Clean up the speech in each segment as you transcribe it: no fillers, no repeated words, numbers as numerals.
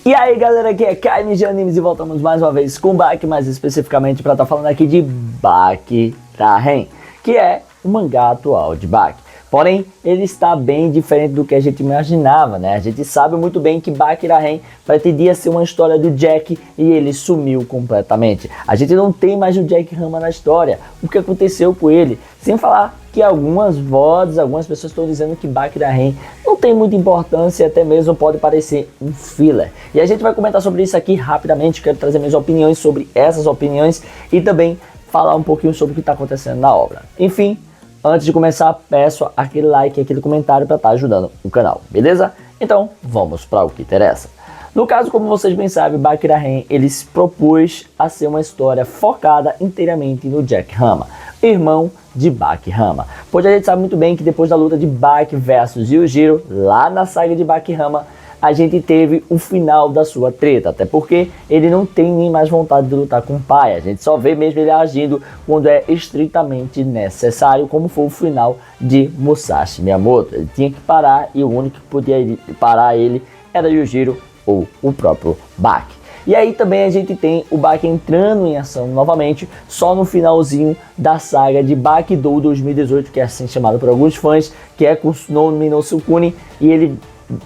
E aí galera, aqui é Caio de Animes e voltamos mais uma vez com Baki, mais especificamente para estar falando aqui de Baki Ramen, que é o mangá atual de Baki. Porém, ele está bem diferente do que a gente imaginava, né? A gente sabe muito bem que Baki Ramen pretendia ser uma história do Jack e ele sumiu completamente. A gente não tem mais o Jack Rama na história. O que aconteceu com ele? Sem falar que algumas vozes, algumas pessoas estão dizendo que Baki Ramen não tem muita importância e até mesmo pode parecer um filler. E a gente vai comentar sobre isso aqui rapidamente. Quero trazer minhas opiniões sobre essas opiniões e também falar um pouquinho sobre o que está acontecendo na obra. Enfim, antes de começar, peço aquele like e aquele comentário para estar ajudando o canal, beleza? Então, vamos para o que interessa. No caso, como vocês bem sabem, Baki Ramen, ele se propôs a ser uma história focada inteiramente no Jack Rama, irmão de Baki Rama. Pois a gente sabe muito bem que depois da luta de Baki versus Yujiro, lá na saga de Baki Rama, a gente teve o final da sua treta, até porque ele não tem nem mais vontade de lutar com o pai, a gente só vê mesmo ele agindo quando é estritamente necessário, como foi o final de Musashi Miyamoto. Ele tinha que parar e o único que podia parar ele era Yujiro ou o próprio Baki. E aí também a gente tem o Baki entrando em ação novamente, só no finalzinho da saga de Bakidou 2018, que é assim chamado por alguns fãs, que é com Nomi no Sukune, e ele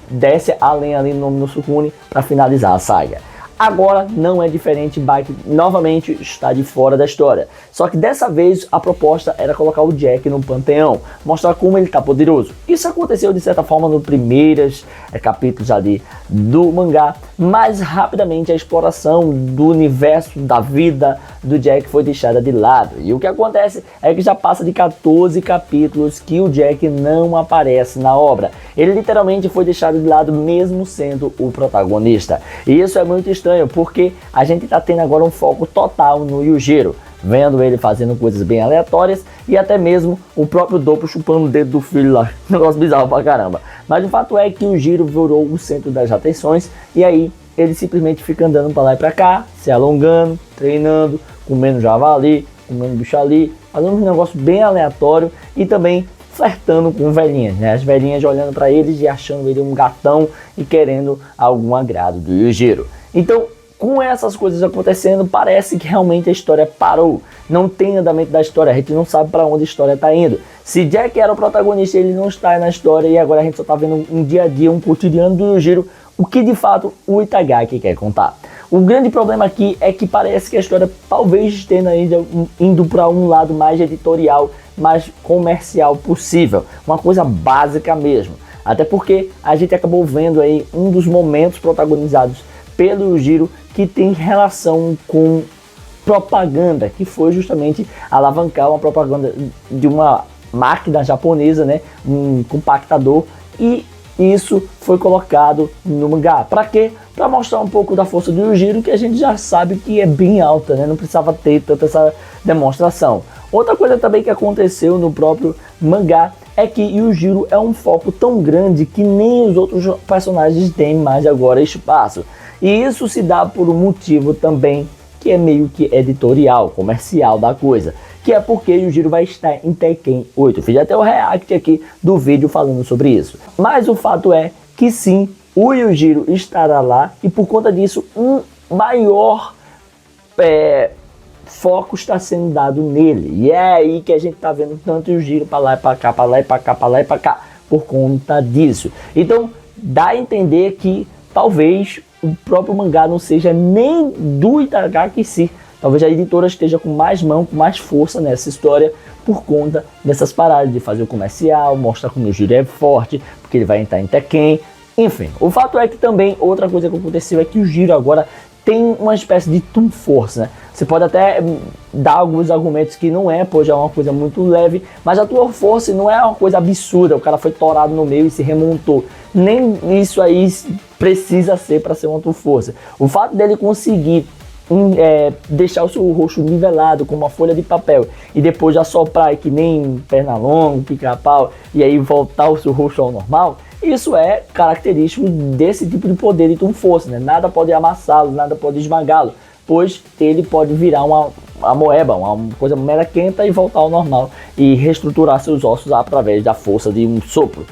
desce além ali no Nomi no Sukune para finalizar a saga. Agora não é diferente, Baki novamente está de fora da história. Só que dessa vez a proposta era colocar o Jack no panteão, mostrar como ele está poderoso. Isso aconteceu de certa forma nos primeiros capítulos ali do mangá, mas rapidamente a exploração do universo da vida do Jack foi deixada de lado. E o que acontece é que já passa de 14 capítulos que o Jack não aparece na obra. Ele literalmente foi deixado de lado mesmo sendo o protagonista. E isso é muito estranho, porque a gente está tendo agora um foco total no Yujiro, vendo ele fazendo coisas bem aleatórias e até mesmo o próprio Doppo chupando o dedo do filho lá, negócio bizarro pra caramba. Mas o fato é que o Yujiro virou o centro das atenções e aí ele simplesmente fica andando para lá e para cá, se alongando, treinando, comendo javali, comendo bicho ali, fazendo um negócio bem aleatório e também flertando com velhinhas, né? As velhinhas olhando para eles e achando ele um gatão e querendo algum agrado do Yujiro. Então, com essas coisas acontecendo, parece que realmente a história parou. Não tem andamento da história, a gente não sabe para onde a história está indo. Se Jack era o protagonista, ele não está na história e agora a gente só está vendo um dia a dia, um cotidiano do Yujiro, o que de fato o Itagaki quer contar. O grande problema aqui é que parece que a história talvez esteja indo para um lado mais editorial, mais comercial possível, uma coisa básica mesmo. Até porque a gente acabou vendo aí um dos momentos protagonizados pelo Yujiro que tem relação com propaganda, que foi justamente alavancar uma propaganda de uma máquina japonesa, né, um compactador, e isso foi colocado no mangá. Para quê? Para mostrar um pouco da força do Yujiro, que a gente já sabe que é bem alta, né? Não precisava ter tanta essa demonstração. Outra coisa também que aconteceu no próprio mangá é que Yujiro é um foco tão grande que nem os outros personagens têm mais agora espaço. E isso se dá por um motivo também que é meio que editorial, comercial da coisa, que é porque Yujiro vai estar em Tekken 8. Fiz até o react aqui do vídeo falando sobre isso. Mas o fato é que sim, o Yujiro estará lá e por conta disso um maior foco está sendo dado nele. E é aí que a gente está vendo tanto Yujiro para lá e para cá, para lá e para cá, para lá e para cá, por conta disso. Então dá a entender que talvez o próprio mangá não seja nem do Itagaki em si. Talvez a editora esteja com mais mão, com mais força nessa história por conta dessas paradas de fazer o comercial, mostrar como o Yujiro é forte, porque ele vai entrar em Tekken. Enfim, o fato é que também outra coisa que aconteceu é que o Yujiro agora tem uma espécie de Toon Force, né? Você pode até dar alguns argumentos que não é, pois é uma coisa muito leve, mas a Toon Force não é uma coisa absurda, o cara foi torado no meio e se remontou. Nem isso aí precisa ser para ser uma Toon Force. O fato dele conseguir deixar o seu rosto nivelado com uma folha de papel e depois assoprar que nem perna longa, pica-pau e aí voltar o seu rosto ao normal, isso é característico desse tipo de poder de Toon Force, né? Nada pode amassá-lo, nada pode esmagá-lo, pois ele pode virar uma amoeba, uma coisa melequenta e voltar ao normal e reestruturar seus ossos através da força de um sopro.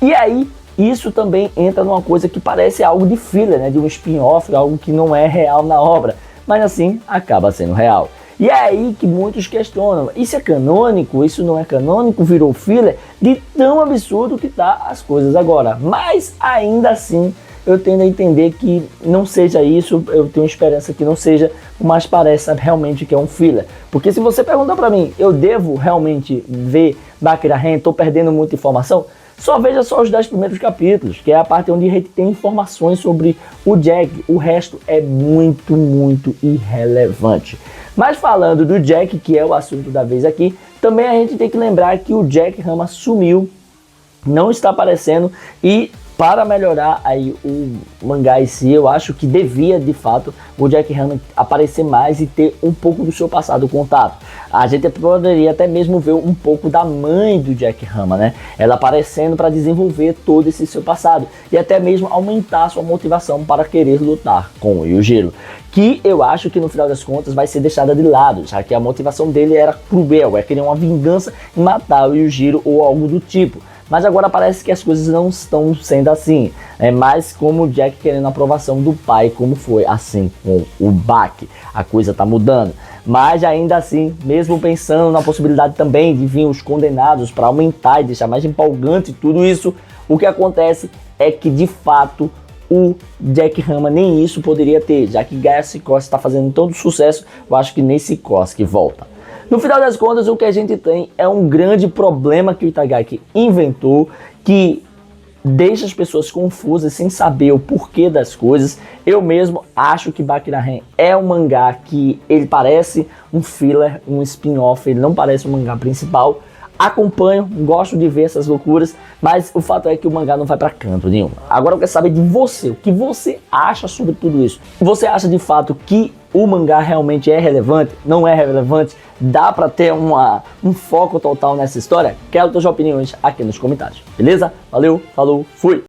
E aí isso também entra numa coisa que parece algo de filler, né? De um spin-off, algo que não é real na obra, mas assim acaba sendo real. E é aí que muitos questionam, isso é canônico, isso não é canônico, virou filler, de tão absurdo que tá as coisas agora. Mas ainda assim, eu tendo a entender que não seja isso, eu tenho esperança que não seja, mas parece realmente que é um filler. Porque se você perguntar pra mim, eu devo realmente ver Baki da Ren, tô perdendo muita informação? Só veja só os 10 primeiros capítulos, que é a parte onde a gente tem informações sobre o Jack. O resto é muito irrelevante. Mas falando do Jack, que é o assunto da vez aqui, também a gente tem que lembrar que o Jack Rama sumiu, não está aparecendo, e para melhorar aí o mangá em si, eu acho que devia, de fato, o Jack Rama aparecer mais e ter um pouco do seu passado contato. A gente poderia até mesmo ver um pouco da mãe do Jack Rama, né? Ela aparecendo para desenvolver todo esse seu passado e até mesmo aumentar sua motivação para querer lutar com o Yujiro. Que eu acho que no final das contas vai ser deixada de lado, já que a motivação dele era cruel, é querer uma vingança em matar o Yujiro ou algo do tipo. Mas agora parece que as coisas não estão sendo assim. É mais como o Jack querendo a aprovação do pai, como foi assim com o Baki. A coisa tá mudando. Mas ainda assim, mesmo pensando na possibilidade também de vir os condenados para aumentar e deixar mais empolgante tudo isso, o que acontece é que de fato o Jack Rama nem isso poderia ter, já que Gaia Sikorsky está fazendo todo sucesso, eu acho que nem Sikorsky volta. No final das contas, o que a gente tem é um grande problema que o Itagaki inventou, que deixa as pessoas confusas, sem saber o porquê das coisas. Eu mesmo acho que Baki da Ren é um mangá que ele parece um filler, um spin-off, ele não parece um mangá principal. Acompanho, gosto de ver essas loucuras, mas o fato é que o mangá não vai pra canto nenhum. Agora eu quero saber de você, o que você acha sobre tudo isso? Você acha de fato que o mangá realmente é relevante? Não é relevante? Dá pra ter um foco total nessa história? Quero suas opiniões aqui nos comentários, beleza? Valeu, falou, fui!